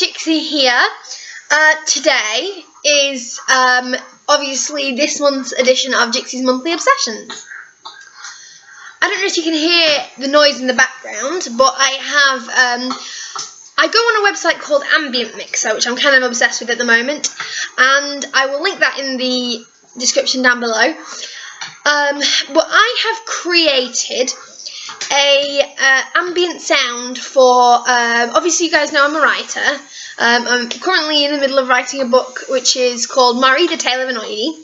Jixie here. Today is obviously this month's edition of Jixie's Monthly Obsessions. I don't know if you can hear the noise in the background, but I go on a website called Ambient Mixer, which I'm kind of obsessed with at the moment, and I will link that in the description down below. But I have created a ambient sound for, obviously you guys know I'm a writer. I'm currently in the middle of writing a book which is called Marie, the Tale of an Oidie,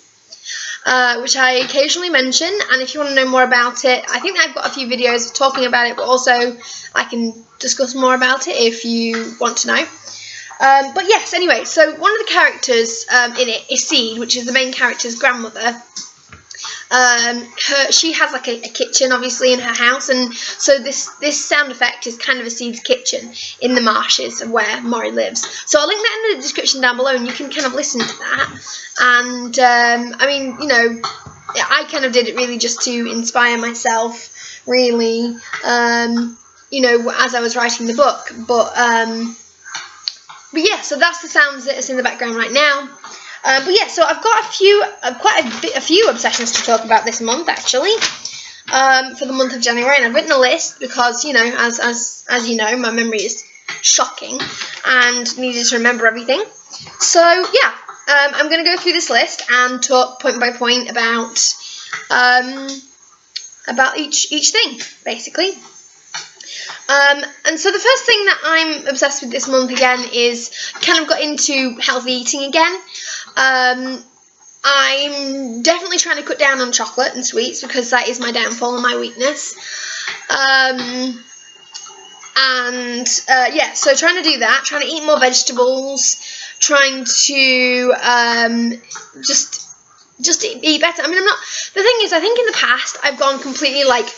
which I occasionally mention, and if you want to know more about it, I think I've got a few videos talking about it, but also I can discuss more about it if you want to know. But yes, anyway, so one of the characters in it is Seed, which is the main character's grandmother. She has like a kitchen obviously in her house, and so this sound effect is kind of a Seed's kitchen in the marshes of where Maury lives. So I'll link that in the description down below, and you can kind of listen to that. And I mean, you know, I kind of did it really just to inspire myself, really, you know, as I was writing the book. But yeah, so that's the sounds that is in the background right now. But yeah, so I've got quite a few obsessions to talk about this month, actually, for the month of January, and I've written a list because, you know, as you know, my memory is shocking and needed to remember everything. So yeah, I'm going to go through this list and talk point by point about each thing, basically. And so the first thing that I'm obsessed with this month again is kind of got into healthy eating again. I'm definitely trying to cut down on chocolate and sweets because that is my downfall and my weakness. Yeah, so trying to do that, trying to eat more vegetables, trying to just eat better. I mean, the thing is, I think in the past I've gone completely like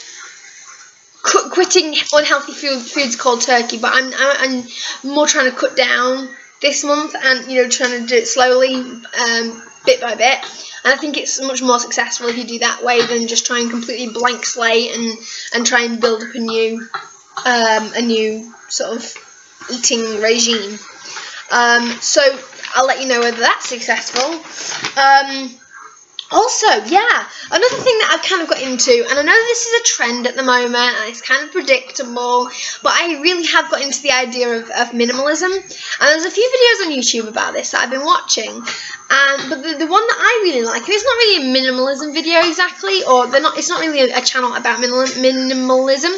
quitting unhealthy foods cold turkey, but I'm more trying to cut down this month, and you know, trying to do it slowly, bit by bit. And I think it's much more successful if you do that way than just try and completely blank slate and try and build up a new sort of eating regime. So I'll let you know whether that's successful. Also, yeah, another thing that I've kind of got into, and I know this is a trend at the moment, and it's kind of predictable, but I really have got into the idea of minimalism, and there's a few videos on YouTube about this that I've been watching, but the one that I really like, and it's not really a minimalism video exactly, or it's not really a channel about minimalism,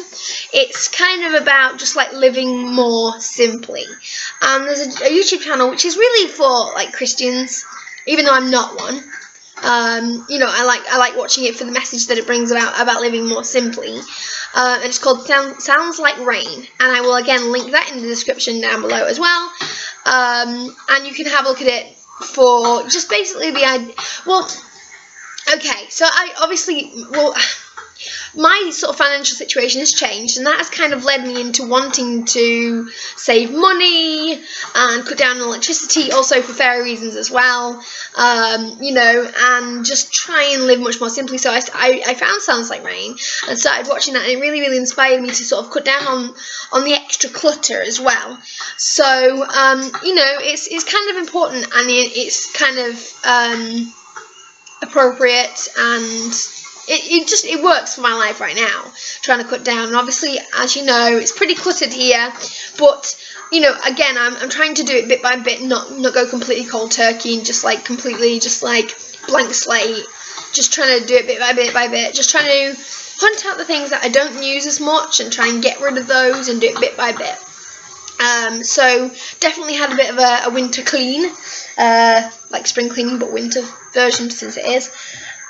it's kind of about just like living more simply, and there's a YouTube channel which is really for like Christians, even though I'm not one. You know, I like watching it for the message that it brings about living more simply, and it's called Sounds Like Rain, and I will again link that in the description down below as well, and you can have a look at it for just basically the idea. Well, okay, so my sort of financial situation has changed, and that has kind of led me into wanting to save money and cut down on electricity, also for fairer reasons as well, you know, and just try and live much more simply. So I found Sounds Like Rain and started watching that, and it really, really inspired me to sort of cut down on the extra clutter as well. So, you know, it's kind of important, and it's kind of appropriate, and it works for my life right now, trying to cut down. And obviously, as you know, it's pretty cluttered here, but you know, again, I'm trying to do it bit by bit, not go completely cold turkey and just like completely just like blank slate, just trying to do it bit by bit, just trying to hunt out the things that I don't use as much and try and get rid of those and do it bit by bit. So definitely had a bit of a winter clean, like spring cleaning, but winter version since it is.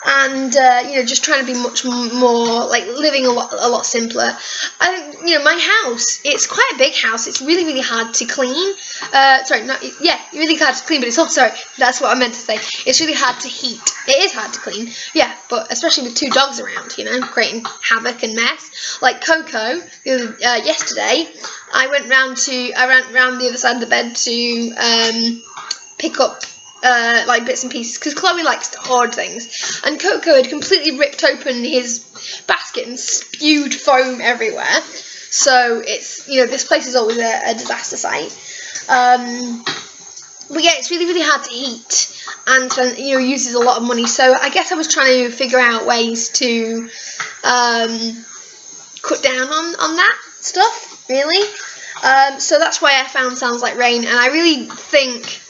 And you know, just trying to be much more like living a lot simpler. I think, you know, my house, it's quite a big house. It's really, really hard to clean. Really hard to clean, but it's also, that's what I meant to say. It's really hard to heat. It is hard to clean, yeah, but especially with two dogs around, you know, creating havoc and mess. Like Coco, yesterday, I went round the other side of the bed to pick up like bits and pieces, because Chloe likes to hoard things, and Coco had completely ripped open his basket and spewed foam everywhere. so it's, you know, this place is always a disaster site. But yeah, it's really, really hard to heat, and you know, uses a lot of money. So I guess I was trying to figure out ways to cut down on that stuff, really. So that's why I found Sounds Like Rain, and I really think,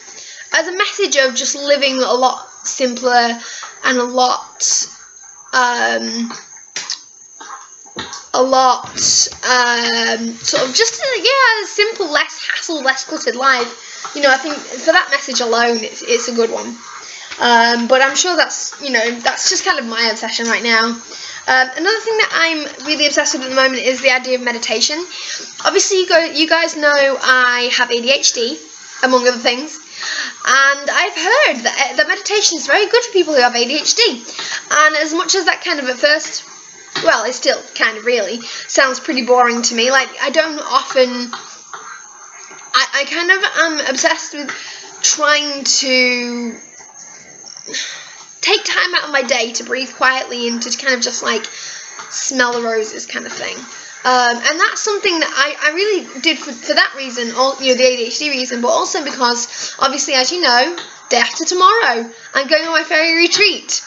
as a message of just living a lot simpler and a lot sort of just a simple, less hassle, less cluttered life. You know, I think for that message alone, it's a good one. But I'm sure that's, you know, that's just kind of my obsession right now. Another thing that I'm really obsessed with at the moment is the idea of meditation. Obviously, you guys know I have ADHD, among other things, and I've heard that meditation is very good for people who have ADHD. And as much as that kind of at first, well, it still kind of really sounds pretty boring to me. Like, I don't often, I kind of am obsessed with trying to take time out of my day to breathe quietly and to kind of just like smell the roses kind of thing. And that's something that I really did for that reason, you know, the ADHD reason, but also because, obviously, as you know, day after tomorrow, I'm going on my fairy retreat.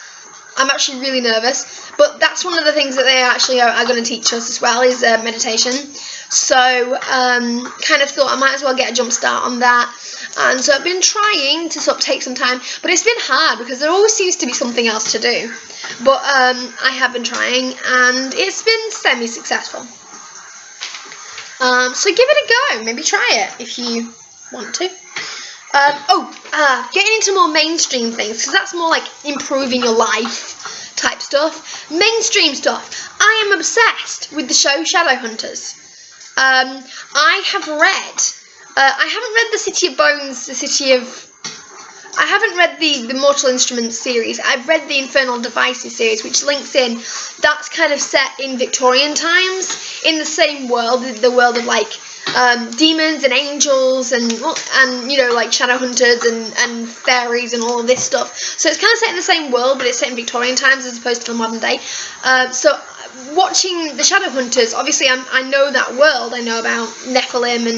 I'm actually really nervous, but that's one of the things that they actually are going to teach us as well, is meditation. So, kind of thought I might as well get a jump start on that. And so I've been trying to sort of take some time, but it's been hard because there always seems to be something else to do. But I have been trying, and it's been semi-successful. So give it a go. Maybe try it if you want to. Getting into more mainstream things, because that's more like improving your life type stuff. Mainstream stuff. I am obsessed with the show Shadowhunters. I have read, I haven't read the City of Bones, I haven't read the Mortal Instruments series. I've read the Infernal Devices series, which links in. That's kind of set in Victorian times, in the same world, the world of like demons and angels and you know, like shadow hunters and fairies and all of this stuff. So it's kind of set in the same world, but it's set in Victorian times as opposed to the modern day. So watching the shadow hunters, obviously I know that world. I know about Nephilim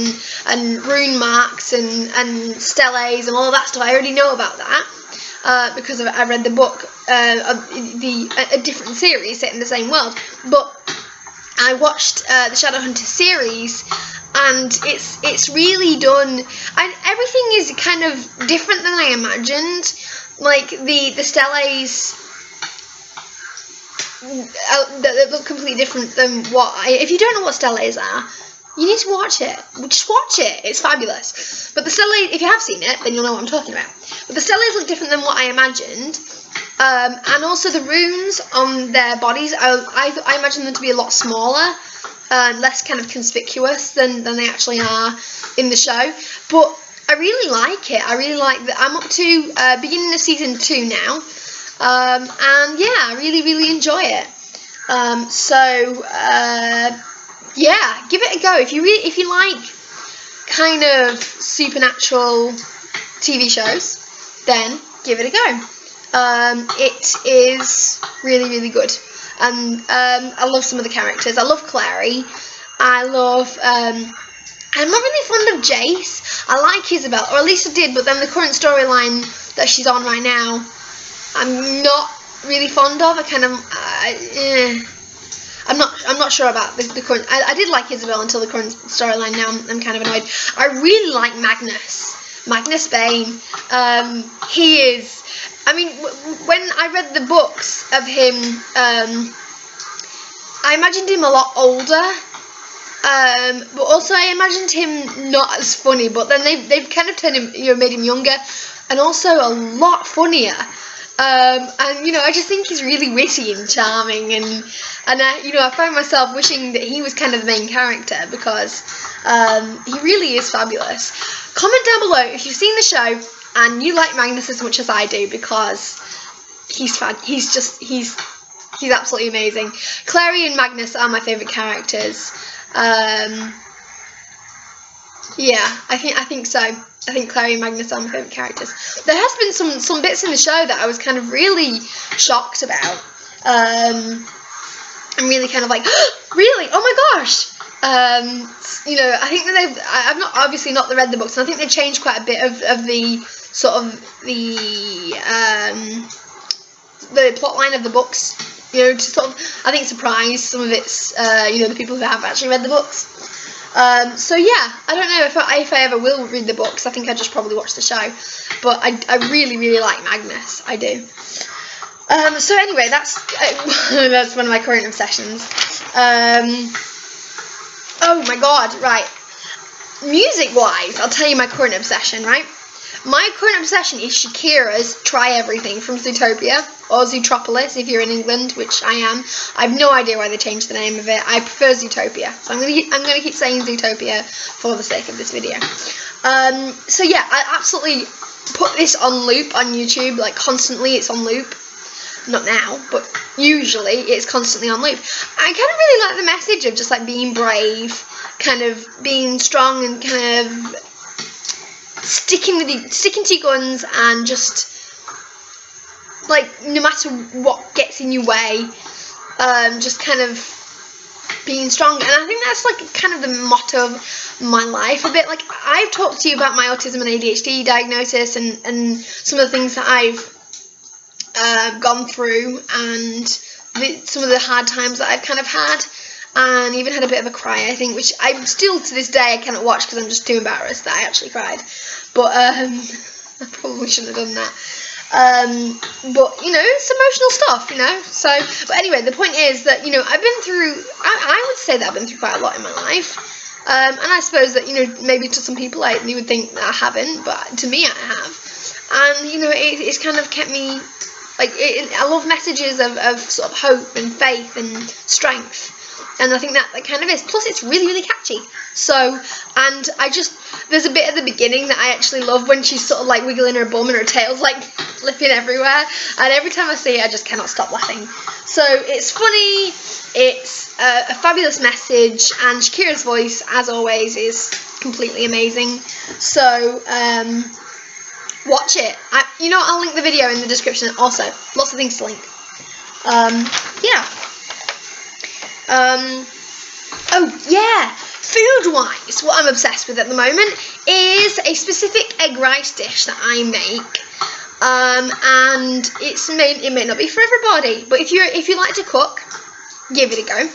and rune marks and steles and all of that stuff. I already know about that because I read the book of a different series set in the same world. But I watched the Shadowhunter series, and it's really done, and everything is kind of different than I imagined. Like the steles, they look completely different than if you don't know what steles are, you need to watch it. Just watch it. It's fabulous. But the steles, if you have seen it, then you'll know what I'm talking about. But the steles look different than what I imagined. And also the runes on their bodies, I imagine them to be a lot smaller, less kind of conspicuous than they actually are in the show. But I really like it. I really like that. I'm up to beginning of season 2 now, and yeah, I really, really enjoy it. Yeah, give it a go if you like kind of supernatural TV shows. Then give it a go. It is really, really good, and I love some of the characters. I love Clary. I'm not really fond of Jace. I like Isabel, or at least I did, but then the current storyline that she's on right now, I'm not really fond of. I'm not sure about the current. I did like Isabel until the current storyline. Now I'm kind of annoyed. I really like Magnus Bane. He is. I mean, when I read the books of him, I imagined him a lot older, but also I imagined him not as funny. But then they've kind of turned him, made him younger, and also a lot funnier. And I just think he's really witty and charming, and I find myself wishing that he was kind of the main character, because he really is fabulous. Comment down below if you've seen the show and you like Magnus as much as I do, because he's absolutely amazing. Clary and Magnus are my favourite characters. Yeah, I think so. I think Clary and Magnus are my favourite characters. There has been some bits in the show that I was kind of really shocked about. I'm really kind of like, really? Oh my gosh! You know, I think that I've not obviously not read the books, and I think they've changed quite a bit of the sort of the plot line of the books, you know, to sort of, I think, surprise some of its, you know, the people who have actually read the books. So yeah, I don't know if I ever will read the books. I think I just probably watch the show, but I really, really like Magnus. I do. So anyway, that's one of my current obsessions. Oh my god, right. Music-wise, I'll tell you my current obsession, right? My current obsession is Shakira's Try Everything from Zootopia, or Zootropolis if you're in England, which I am. I have no idea why they changed the name of it. I prefer Zootopia, so I'm gonna keep saying Zootopia for the sake of this video. So yeah, I absolutely put this on loop on YouTube, like constantly. It's on loop. Not now, but usually it's constantly on loop. I kind of really like the message of just like being brave, kind of being strong, and kind of sticking to your guns, and just like no matter what gets in your way, just kind of being strong. And I think that's like kind of the motto of my life a bit. Like, I've talked to you about my autism and ADHD diagnosis, and some of the things that I've gone through, and some of the hard times that I've kind of had, and even had a bit of a cry, I think, which I'm still to this day I cannot watch because I'm just too embarrassed that I actually cried. But I probably shouldn't have done that. But you know, it's emotional stuff, you know. So, but anyway, the point is that, you know, I've been through. I would say that I've been through quite a lot in my life. And I suppose that, you know, maybe to some people you would think that I haven't, but to me I have. And you know, it's kind of kept me. Like, I love messages of sort of hope and faith and strength, and I think that kind of is. Plus, it's really, really catchy. So, and there's a bit at the beginning that I actually love when she's sort of like wiggling her bum and her tail's like flipping everywhere, and every time I see it, I just cannot stop laughing. So, it's funny, it's a fabulous message, and Shakira's voice, as always, is completely amazing. So, watch it. You know, I'll link the video in the description. Also, lots of things to link. Yeah. Oh yeah. Food-wise, what I'm obsessed with at the moment is a specific egg rice dish that I make. And it may not be for everybody, but if you like to cook, give it a go.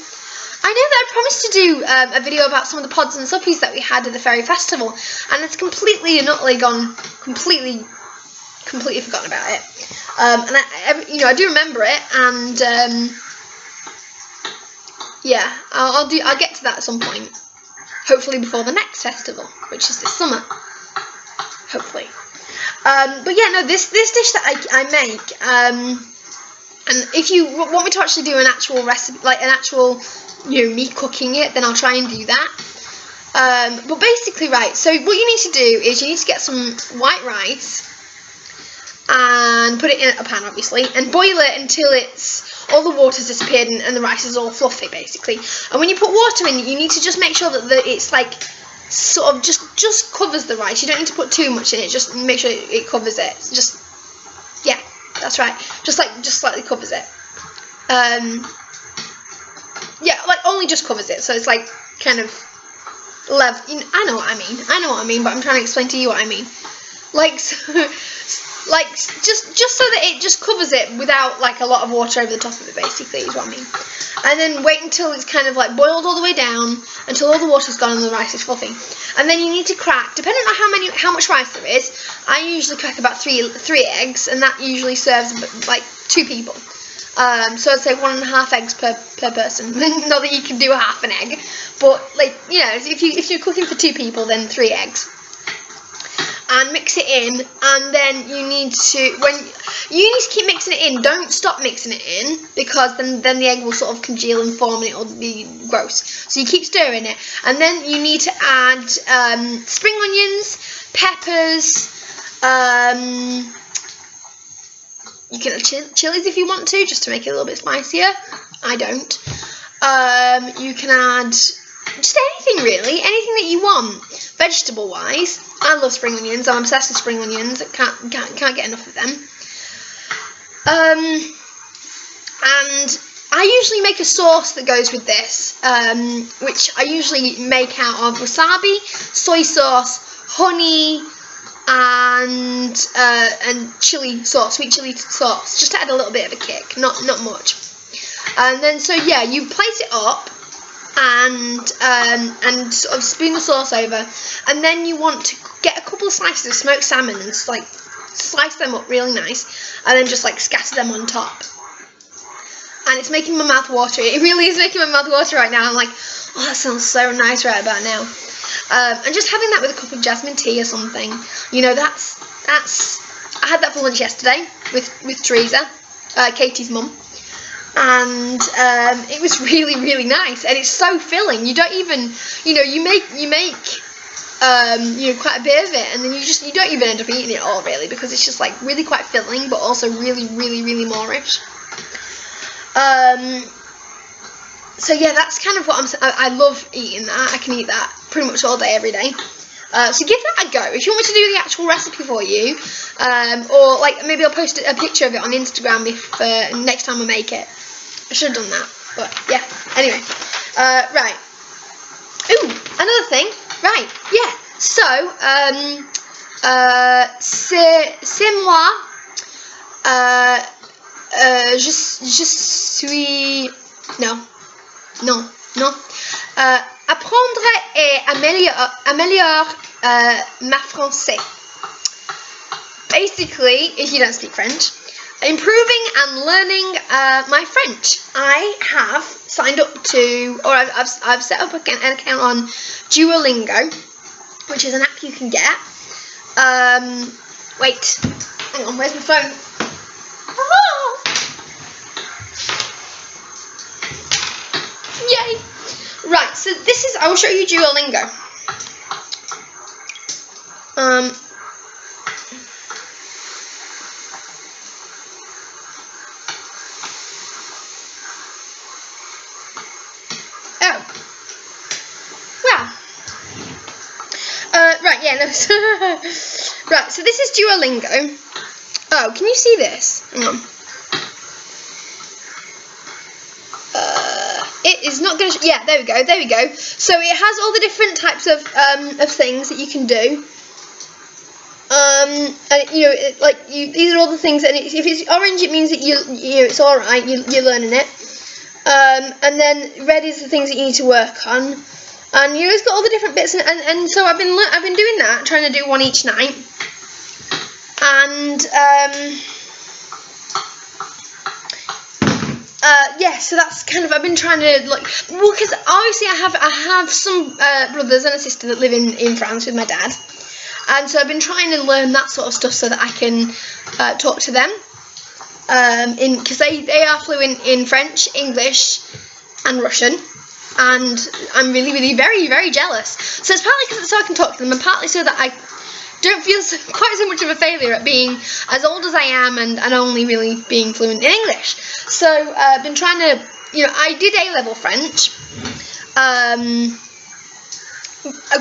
I know that I promised to do a video about some of the pods and suppies that we had at the Fairy Festival, and it's completely and utterly gone, completely forgotten about it. And I do remember it, and yeah, I'll get to that at some point. Hopefully before the next festival, which is this summer. Hopefully. But yeah, no, this dish that I make, and if you want me to actually do an actual recipe, like an actual, you know, me cooking it, then I'll try and do that. But basically, right, so what you need to do is you need to get some white rice and put it in a pan, obviously, and boil it until all the water's disappeared and the rice is all fluffy, basically. And when you put water in, you need to just make sure that it's like sort of just covers the rice. You don't need to put too much in it. Just make sure it covers it. Just, yeah, that's right. Just slightly covers it. Yeah, like only just covers it. So it's like kind of level. I know what I mean, but I'm trying to explain to you what I mean. Like, like just so that it just covers it without like a lot of water over the top of it, basically, is what I mean. And then wait until it's kind of like boiled all the way down, until all the water's gone and the rice is fluffy. And then you need to crack, depending on how much rice there is. I usually crack about three eggs, and that usually serves like 2 people. So I'd say 1.5 eggs per person. Not that you can do half an egg, but like, you know, if you're cooking for 2 people, then 3 eggs. And mix it in, and then you need to keep mixing it in. Don't stop mixing it in, because then the egg will sort of congeal and form, and it'll be gross. So you keep stirring it, and then you need to add spring onions, peppers. You can add chilies if you want to, just to make it a little bit spicier. I don't. You can add just anything, really, anything that you want. Vegetable wise, I love spring onions. I'm obsessed with spring onions. I can't get enough of them. And I usually make a sauce that goes with this, which I usually make out of wasabi, soy sauce, honey, and chili sauce, sweet chili sauce, just to add a little bit of a kick, not much. And then so yeah, you plate it up and sort of spoon the sauce over, and then you want to get a couple of slices of smoked salmon and like slice them up really nice, and then just like scatter them on top. And it's making my mouth water. It really is making my mouth water right now. I'm like, oh, that sounds so nice right about now. And just having that with a cup of jasmine tea or something, you know, that's. I had that for lunch yesterday with Teresa, Katie's mum, and it was really, really nice. And it's so filling. You don't even, you know, you make you know, quite a bit of it, and then you don't even end up eating it all really, because it's just like really quite filling, but also really, really, really moreish. So yeah, that's kind of what I love eating that. I can eat that pretty much all day, every day. So give that a go. If you want me to do the actual recipe for you, or like maybe I'll post a picture of it on Instagram if next time I make it. I should have done that, but yeah. Anyway, right. Ooh, another thing. Right, yeah. So, c'est moi. Je suis... Non. Apprendre et améliorer ma français. Basically, if you don't speak French, improving and learning my French. I have signed up to, or I've set up an account on Duolingo, which is an app you can get. Wait, hang on, where's my phone? Yay! Right, so this is, I will show you Duolingo. Oh. Wow. Right, yeah, no. Right, so this is Duolingo. Oh, can you see this? Hang on. It is not going to. Yeah, there we go. So it has all the different types of things that you can do. And you know, these are all the things. And if it's orange, it means that you it's all right. You're learning it. And then red is the things that you need to work on. And you know, it's got all the different bits. And so I've been doing that, trying to do one each night. And yeah, so that's kind of, I've been trying to, like, well, because obviously I have some brothers and a sister that live in France with my dad, and so I've been trying to learn that sort of stuff so that I can talk to them, because they are fluent in French, English, and Russian, and I'm really, really, very, very jealous. So it's partly so I can talk to them, and partly so that I don't feel quite so much of a failure at being as old as I am and only really being fluent in English. So I've been trying to, you know, I did A-level French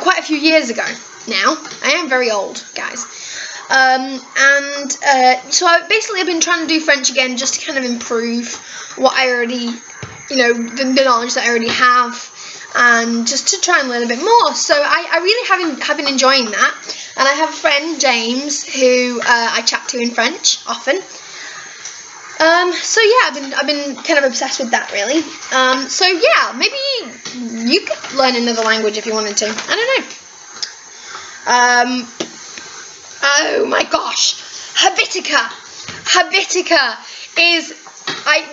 quite a few years ago now. I am very old, guys. So I've been trying to do French again, just to kind of improve what I already, you know, the knowledge that I already have, and just to try and learn a bit more. So I really have been enjoying that. And I have a friend, James, who I chat to in French often. So yeah, I've been kind of obsessed with that, really. So yeah, maybe you could learn another language if you wanted to. I don't know. Oh my gosh, Hibiscus is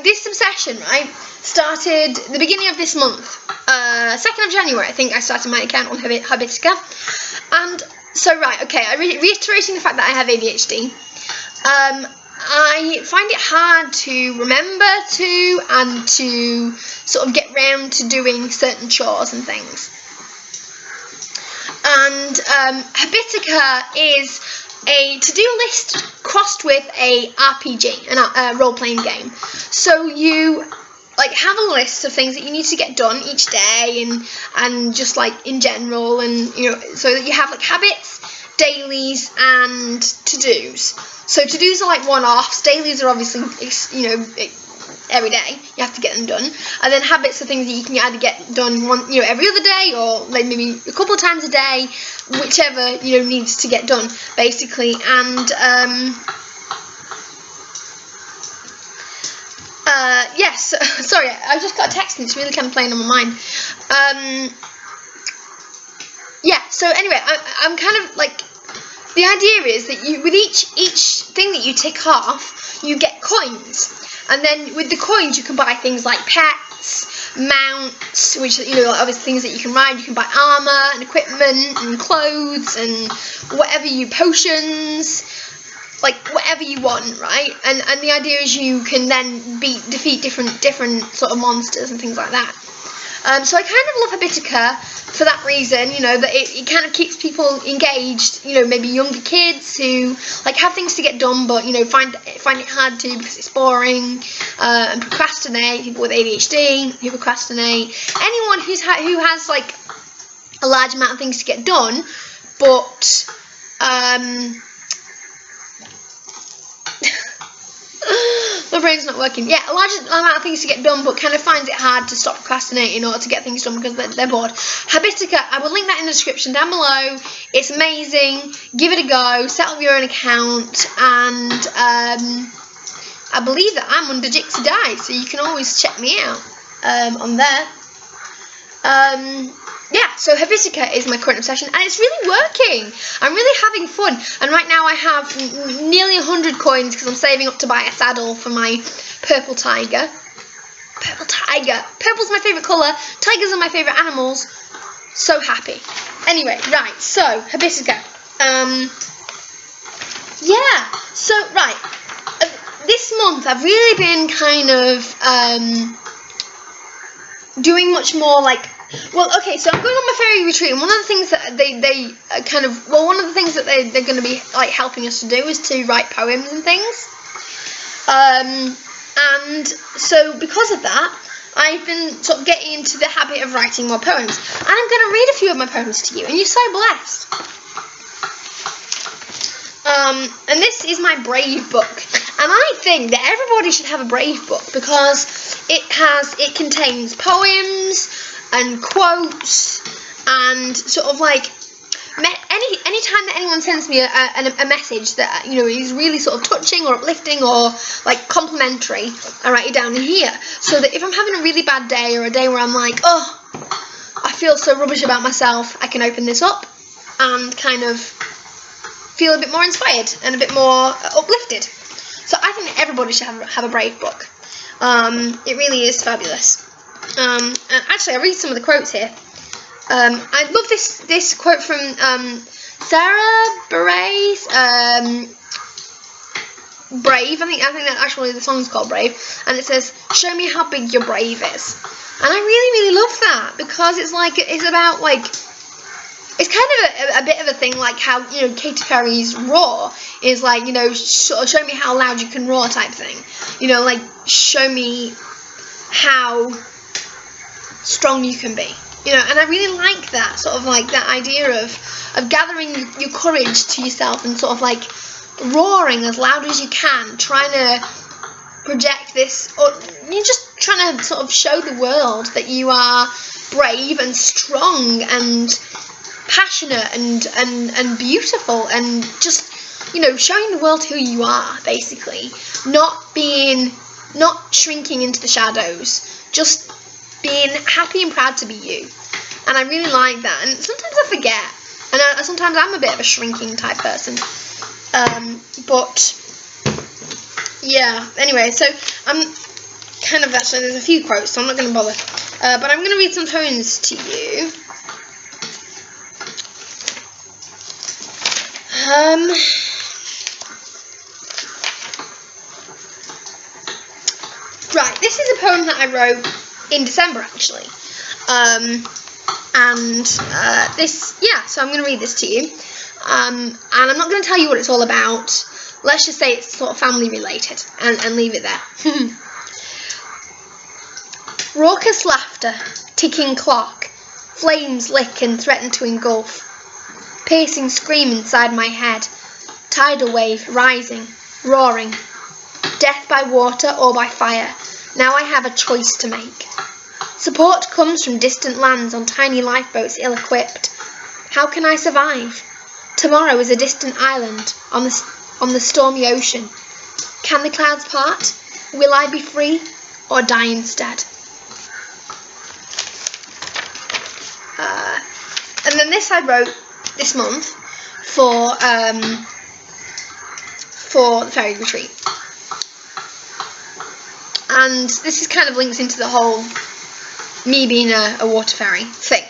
this obsession, right? Started the beginning of this month, 2nd of January. I think I started my account on Hibiscus, and so right, okay. Reiterating the fact that I have ADHD. I find it hard to remember and to sort of get round to doing certain chores and things. And Hibiscus is a to-do list crossed with a RPG, a role-playing game. So you like have a list of things that you need to get done each day, and just like in general, and you know, so that you have like habits, dailies, and to-dos. So to-dos are like one-offs. Dailies are obviously, you know, every day. You have to get them done. And then habits are things that you can either get done every other day, or like maybe a couple of times a day, whichever needs to get done, basically. And yes, sorry, I just got a text and it's really kind of playing on my mind. Yeah, so anyway, I'm kind of like, the idea is that with each thing that you tick off, you get coins. And then with the coins, you can buy things like pets, mounts, which, obviously things that you can ride. You can buy armor and equipment and clothes and potions, like whatever you want, right? And the idea is you can then defeat different sort of monsters and things like that. So I kind of love Hibiscus for that reason, that it kind of keeps people engaged, maybe younger kids who like have things to get done, but find it hard to because it's boring, and procrastinate. People with ADHD who procrastinate. Anyone who has like a large amount of things to get done, but my brain's not working. Yeah, a large amount of things to get done, but kind of finds it hard to stop procrastinating or to get things done because they're bored. Hibiscus, I will link that in the description down below. It's amazing. Give it a go. Set up your own account, and I believe that I'm under Jixie Die, so you can always check me out on there. Yeah, so Hibiscus is my current obsession, and it's really working. I'm really having fun, and right now I have nearly 100 coins because I'm saving up to buy a saddle for my purple tiger. Purple tiger. Purple's my favourite colour. Tigers are my favourite animals. So happy. Anyway, right, so Hibiscus. Yeah, so, right, this month I've really been kind of doing much more like, well, okay, so I'm going on my fairy retreat, and one of the things that one of the things that they're going to be like helping us to do is to write poems and things. And so because of that, I've been sort of getting into the habit of writing more poems, and I'm going to read a few of my poems to you, and you're so blessed. And this is my Brave book, and I think that everybody should have a Brave book because it contains poems and quotes, and sort of like any time that anyone sends me a message that is really sort of touching or uplifting or like complimentary, I write it down in here, so that if I'm having a really bad day or a day where I'm like, oh, I feel so rubbish about myself, I can open this up and kind of feel a bit more inspired and a bit more uplifted. So I think that everybody should have a Brave book. It really is fabulous. And actually, I'll read some of the quotes here. I love this quote from Sarah Bareilles, Brave. I think that actually the song's called Brave, and it says, "Show me how big your brave is." And I really love that because it's about like, it's kind of a bit of a thing like how Katy Perry's Roar is like show me how loud you can roar type thing. Like show me how strong you can be, and I really like that sort of like that idea of gathering your courage to yourself and sort of like roaring as loud as you can, trying to project this, or you're just trying to sort of show the world that you are brave and strong and passionate and beautiful, and just showing the world who you are, basically, not shrinking into the shadows, just being happy and proud to be you. And I really like that, and sometimes I forget, and sometimes I'm a bit of a shrinking type person, but yeah, anyway, so I'm kind of, actually there's a few quotes, so I'm not going to bother, but I'm going to read some poems to you. Right, this is a poem that I wrote in December, actually, so I'm going to read this to you, and I'm not going to tell you what it's all about. Let's just say it's sort of family related, and leave it there. Raucous laughter, ticking clock, flames lick and threaten to engulf, piercing scream inside my head, tidal wave rising, roaring, death by water or by fire, Now I have a choice to make. Support comes from distant lands on tiny lifeboats ill-equipped. How can I survive? Tomorrow is a distant island on the stormy ocean. Can the clouds part? Will I be free or die instead? And then this I wrote this month for the fairy retreat. And this is kind of links into the whole me being a water fairy thing.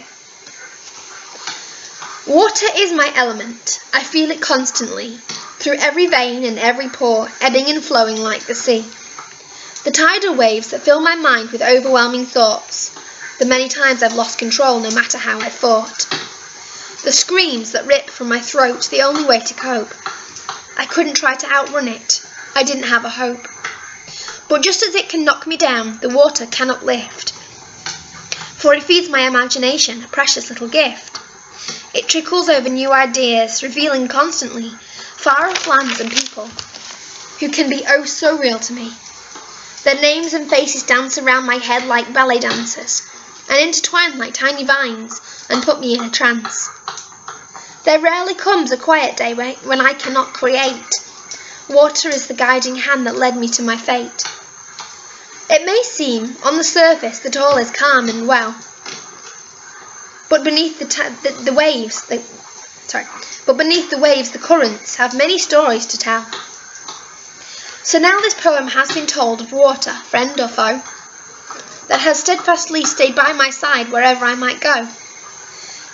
Water is my element. I feel it constantly, through every vein and every pore, ebbing and flowing like the sea. The tidal waves that fill my mind with overwhelming thoughts, the many times I've lost control no matter how I fought. The screams that rip from my throat, the only way to cope. I couldn't try to outrun it. I didn't have a hope. But just as it can knock me down, the water cannot lift. For it feeds my imagination, a precious little gift. It trickles over new ideas, revealing constantly far-off lands and people who can be oh so real to me. Their names and faces dance around my head like ballet dancers, and intertwine like tiny vines and put me in a trance. There rarely comes a quiet day when I cannot create. Water is the guiding hand that led me to my fate. It may seem, on the surface, that all is calm and well, but beneath the waves, the currents have many stories to tell. So now this poem has been told of water, friend or foe, that has steadfastly stayed by my side wherever I might go.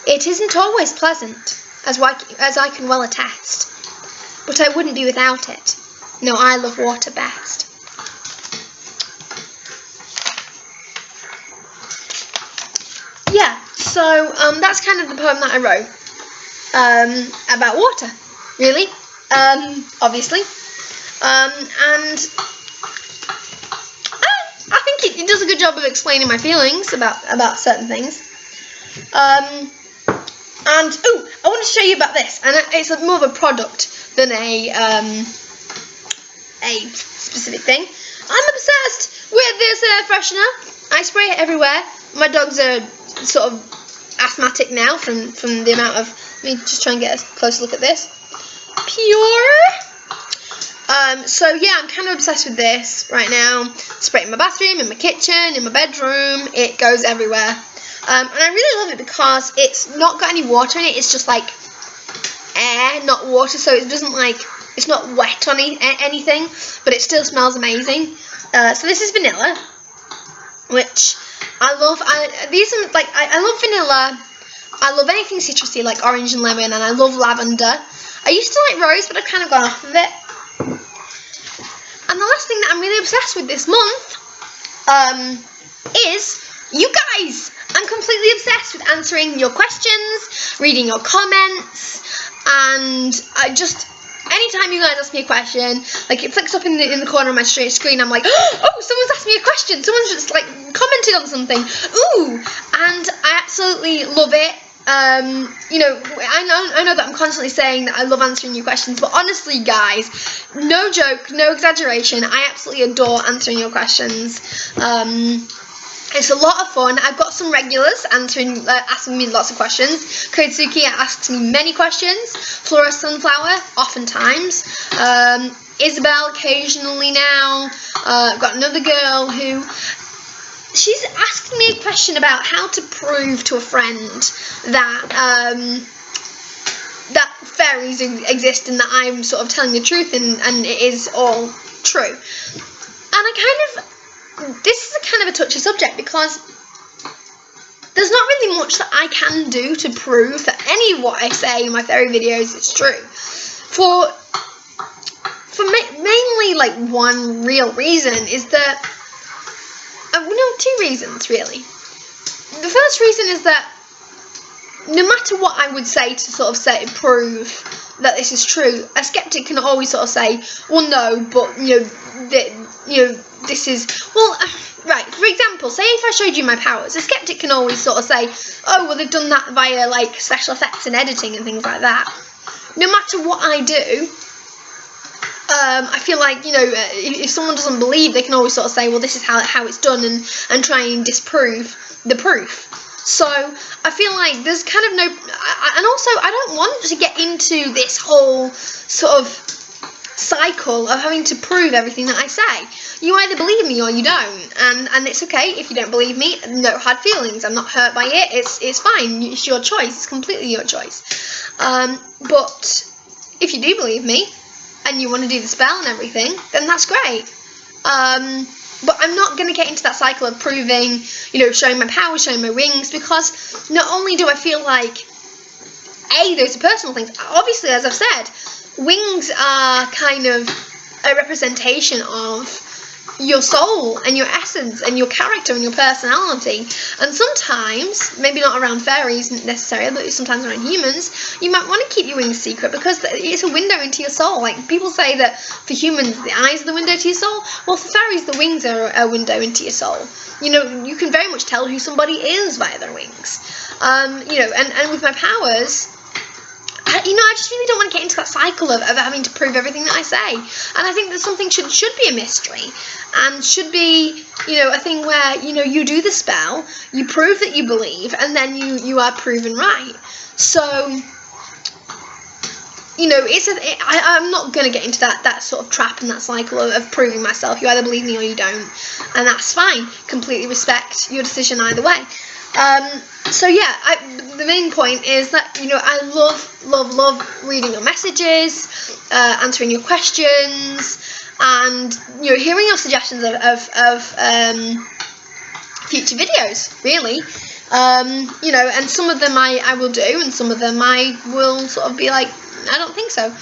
It isn't always pleasant, as I can well attest, but I wouldn't be without it. No, I love water best. Yeah, so that's kind of the poem that I wrote about water, really, obviously, and I think it does a good job of explaining my feelings about certain things. And I want to show you about this, and it's more of a product than a specific thing. I'm obsessed with this air freshener. I spray it everywhere. My dogs are sort of asthmatic now from the amount of. Let me just try and get a closer look at this. Pure. So yeah, I'm kind of obsessed with this right now. Spray it in my bathroom, in my kitchen, in my bedroom. It goes everywhere. And I really love it because it's not got any water in it. It's just like air, not water. So it doesn't it's not wet on anything, but it still smells amazing. So this is vanilla, which I love. I love vanilla. I love anything citrusy like orange and lemon, and I love lavender. I used to like rose, but I've kind of gone off of it. And the last thing that I'm really obsessed with this month is you guys. I'm completely obsessed with answering your questions, reading your comments, and anytime you guys ask me a question, like it flicks up in the corner of my screen, I'm like, oh, someone's asked me a question, someone's just like commented on something, ooh, and I absolutely love it. You know, I know that I'm constantly saying that I love answering your questions, but honestly, guys, no joke, no exaggeration, I absolutely adore answering your questions. It's a lot of fun. I've got some regulars asking me lots of questions. Koitsuki asks me many questions. Flora Sunflower, oftentimes. Isabel, occasionally now. I've got another girl who... She's asking me a question about how to prove to a friend that that fairies exist and that I'm sort of telling the truth and it is all true. And I kind of... This is a kind of a touchy subject because there's not really much that I can do to prove that any of what I say in my fairy videos is true. For mainly like one real reason is that, two reasons really. The first reason is that no matter what I would say to sort of prove that this is true, a skeptic can always sort of say, well, no, but this is, well, right, for example, say if I showed you my powers, a skeptic can always sort of say, oh, well, they've done that via, like, special effects and editing and things like that. No matter what I do, I feel like, you know, if someone doesn't believe, they can always sort of say, well, this is how it's done, and try and disprove the proof. So I feel like there's kind of no, and also I don't want to get into this whole sort of cycle of having to prove everything that I say. You either believe me or you don't, and it's okay if you don't believe me. No hard feelings. I'm not hurt by it. It's fine. It's your choice. It's completely your choice. But if you do believe me and you want to do the spell and everything, then that's great. But I'm not going to get into that cycle of proving, you know, showing my powers, showing my wings, because not only do I feel like, those are personal things. Obviously, as I've said, wings are kind of a representation of your soul and your essence and your character and your personality. And sometimes, maybe not around fairies necessarily, but sometimes around humans, you might want to keep your wings secret because it's a window into your soul. Like, people say that for humans, the eyes are the window to your soul. Well, for fairies, the wings are a window into your soul. You know, you can very much tell who somebody is via their wings. You know, and with my powers, you know, I just really don't want to get into that cycle of having to prove everything that I say. And I think that something should be a mystery, and should be, you know, a thing where, you know, you do the spell, you prove that you believe, and then you are proven right. So, you know, I'm not going to get into that sort of trap and that cycle of proving myself. You either believe me or you don't, and that's fine. Completely respect your decision either way. So yeah, the main point is that, you know, I love reading your messages, answering your questions, and, you know, hearing your suggestions of future videos, really. You know, and some of them I will do, and some of them I will sort of be like, I don't think so.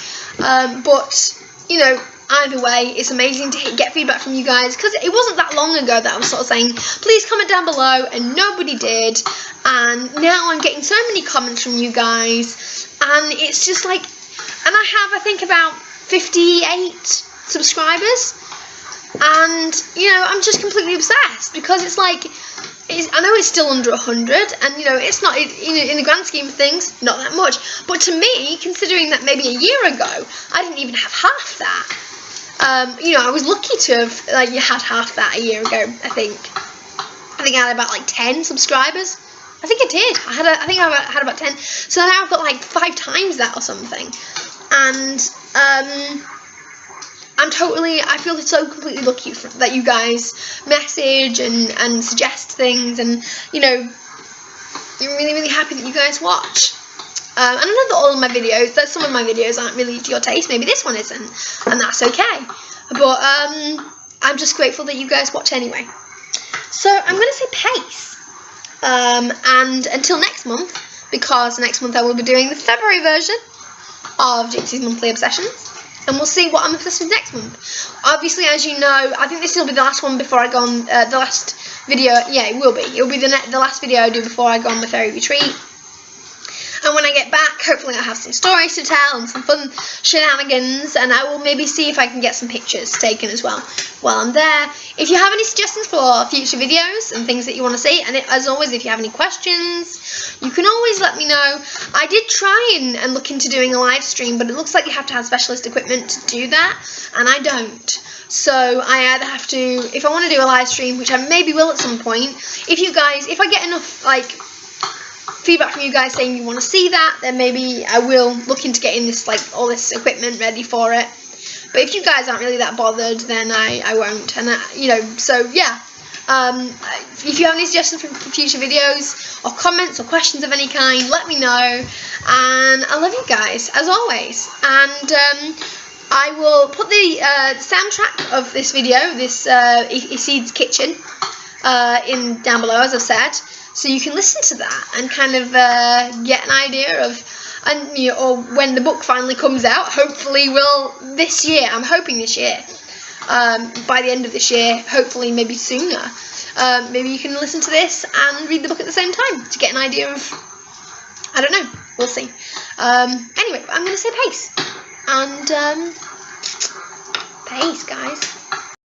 But, you know, either way, it's amazing to get feedback from you guys, because it wasn't that long ago that I was sort of saying, please comment down below, and nobody did. And now I'm getting so many comments from you guys, and it's just like, and I have, I think, about 58 subscribers, and, you know, I'm just completely obsessed, because it's like, I know it's still under 100, and, you know, it's not, in the grand scheme of things, not that much, but to me, considering that maybe a year ago, I didn't even have half that. You know, I was lucky to have, like, had half that a year ago, I think I had about, like, 10 subscribers. I think I did. I think I had about 10. So now I've got, like, 5 times that or something. And, I feel so completely lucky that you guys message and suggest things, and, you know, I'm really, really happy that you guys watch. And I know that all of my videos, that some of my videos aren't really to your taste, maybe this one isn't, and that's okay. But, I'm just grateful that you guys watch anyway. So, I'm going to say peace. And until next month, because next month I will be doing the February version of Jixie's Monthly Obsessions, and we'll see what I'm obsessed with next month. Obviously, as you know, I think this will be the last one before I go on, the last video, yeah, it will be. It will be the last video I do before I go on my fairy retreat. And when I get back, hopefully I'll have some stories to tell and some fun shenanigans, and I will maybe see if I can get some pictures taken as well while I'm there. If you have any suggestions for future videos and things that you want to see, and as always, if you have any questions, you can always let me know. I did try and look into doing a live stream, but it looks like you have to have specialist equipment to do that, and I don't. So I either have to, if I want to do a live stream, which I maybe will at some point, if I get enough, like, feedback from you guys saying you want to see that, then maybe I will look into getting this, like, all this equipment ready for it. But if you guys aren't really that bothered, then I won't. And you know, so yeah. If you have any suggestions for future videos, or comments, or questions of any kind, let me know. And I love you guys as always. And I will put the soundtrack of this video, this Iseed's Kitchen, in down below, as I've said. So you can listen to that and kind of get an idea of, and, you know, or when the book finally comes out, hopefully this year, I'm hoping this year, by the end of this year, hopefully maybe sooner, maybe you can listen to this and read the book at the same time to get an idea of, I don't know, we'll see. Anyway, I'm going to say peace, and peace, guys.